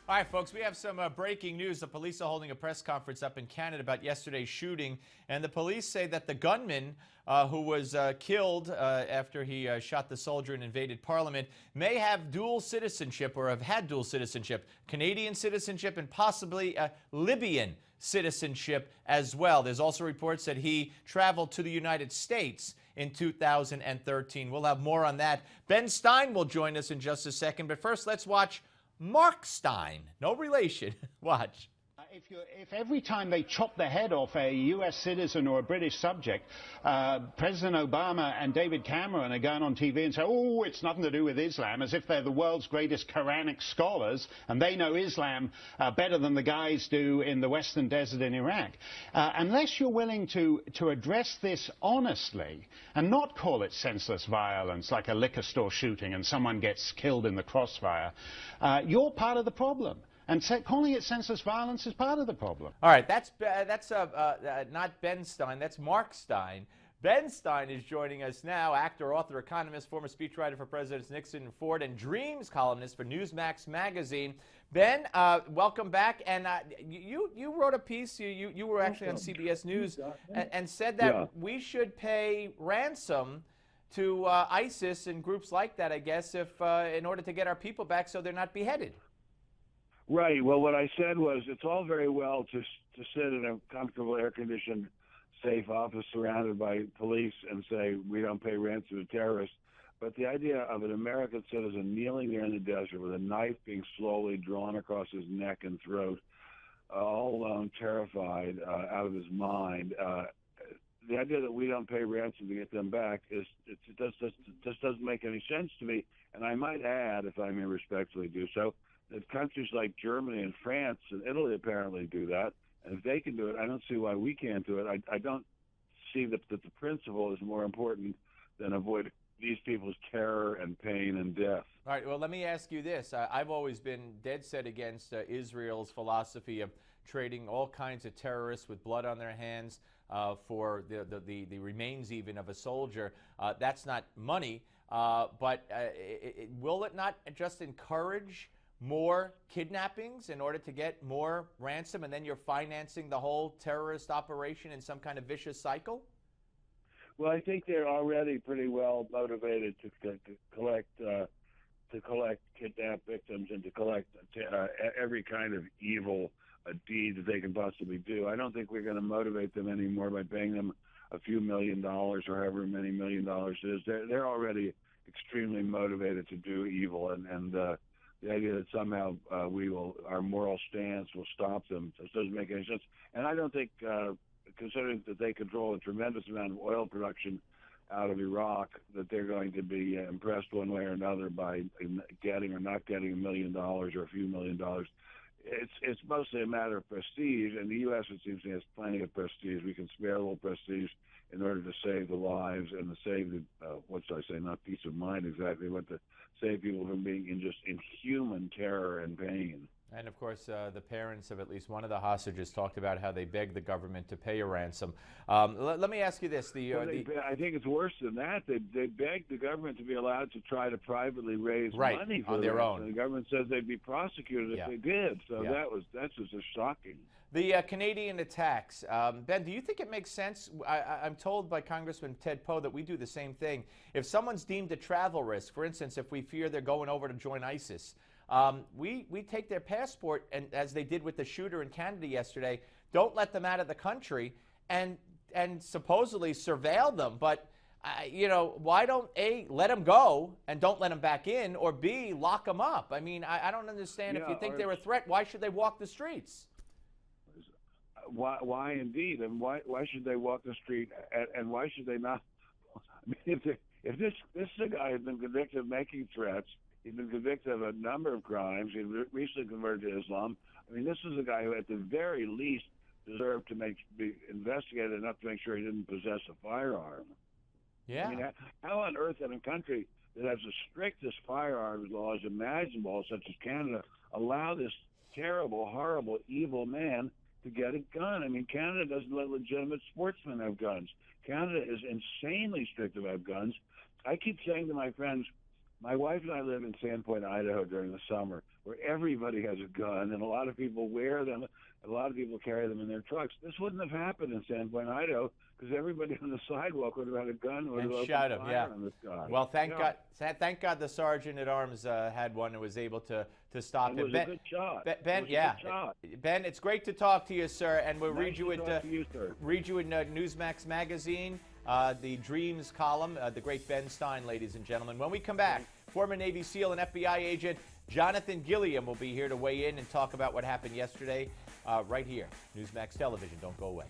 All right, folks, we have some breaking news. The police are holding a press conference up in Canada about yesterday's shooting, and the police say that the gunman who was killed after he shot the soldier and invaded Parliament may have dual citizenship or have had dual citizenship, Canadian citizenship and possibly Libyan citizenship as well. There's also reports that he traveled to the United States in 2013. We'll have more on that. Ben Stein will join us in just a second, but first let's watch Mark Stein. No relation. Watch. If every time they chop the head off a U.S. citizen or a British subject, President Obama and David Cameron are going on TV and say, oh, it's nothing to do with Islam, as if they're the world's greatest Quranic scholars and they know Islam better than the guys do in the Western Desert in Iraq. Unless you're willing to address this honestly and not call it senseless violence like a liquor store shooting and someone gets killed in the crossfire, you're part of the problem. And calling it senseless violence is part of the problem. All right, that's not Ben Stein, that's Mark Stein. Ben Stein is joining us now, actor, author, economist, former speechwriter for Presidents Nixon and Ford, and Dreemz columnist for Newsmax Magazine. Ben, welcome back. And you wrote a piece, you were actually on CBS News, and said that we should pay ransom to ISIS and groups like that, I guess, if in order to get our people back so they're not beheaded. Right. Well, what I said was it's all very well to sit in a comfortable, air-conditioned, safe office surrounded by police and say we don't pay ransom to terrorists. But the idea of an American citizen kneeling there in the desert with a knife being slowly drawn across his neck and throat, all alone, terrified, out of his mind, the idea that we don't pay ransom to get them back it just doesn't make any sense to me. And I might add, if I may respectfully do so, that countries like Germany and France and Italy apparently do that. And if they can do it, I don't see why we can't do it. I don't see that the principle is more important than avoiding these people's terror and pain and death. All right, well, let me ask you this. I've always been dead set against Israel's philosophy of trading all kinds of terrorists with blood on their hands for the remains even of a soldier. That's not money, but will it not just encourage more kidnappings in order to get more ransom, and then you're financing the whole terrorist operation in some kind of vicious cycle? Well, I think they're already pretty well motivated to collect kidnapped victims and to collect every kind of evil deed that they can possibly do. I don't think we're going to motivate them anymore by paying them a few $1 million or however many $1 million it is. They're already extremely motivated to do evil, and the idea that somehow our moral stance will stop them just doesn't make any sense. And I don't think, considering that they control a tremendous amount of oil production out of Iraq, that they're going to be impressed one way or another by getting or not getting $1 million or a few $1 million. It's mostly a matter of prestige, and the U.S., it seems to me, has plenty of prestige. We can spare a little prestige in order to save the lives and to save the, what should I say, not peace of mind exactly, but to save people from being in just inhuman terror and pain. And, of course, the parents of at least one of the hostages talked about how they begged the government to pay a ransom. Let me ask you this. I think it's worse than that. They begged the government to be allowed to try to privately raise money for on their own. And the government says they'd be prosecuted if they did. So that's just shocking. The Canadian attacks. Ben, do you think it makes sense? I'm told by Congressman Ted Poe that we do the same thing. If someone's deemed a travel risk, for instance, if we fear they're going over to join ISIS, we take their passport, and as they did with the shooter in Canada yesterday, don't let them out of the country and supposedly surveil them. But, why don't A, let them go and don't let them back in, or B, lock them up? I mean, I don't understand. If you think they're a threat, why should they walk the streets? Why indeed? And why should they walk the street? And why should they not? I mean, if this is a guy who's been convicted of making threats, he's been convicted of a number of crimes. He recently converted to Islam. I mean, this is a guy who, at the very least, deserved to be investigated enough to make sure he didn't possess a firearm. Yeah. I mean, how on earth in a country that has the strictest firearms laws imaginable, such as Canada, allow this terrible, horrible, evil man to get a gun? I mean, Canada doesn't let legitimate sportsmen have guns. Canada is insanely strict about guns. I keep saying to my friends, my wife and I live in Sandpoint, Idaho during the summer, where everybody has a gun and a lot of people wear them, a lot of people carry them in their trucks. This wouldn't have happened in San Juan, Idaho, because everybody on the sidewalk would have had a gun or And would have shot opened him, yeah. fire on this guy. Well, thank God the sergeant at arms had one and was able to stop him. It was a good shot. Ben, yeah. Ben, it's great to talk to you, sir, and we'll read you Nice to talk to you, sir. in Newsmax Magazine, the Dreemz column, the great Ben Stein, ladies and gentlemen. When we come back, former Navy SEAL and FBI agent Jonathan Gilliam will be here to weigh in and talk about what happened yesterday right here. Newsmax Television. Don't go away.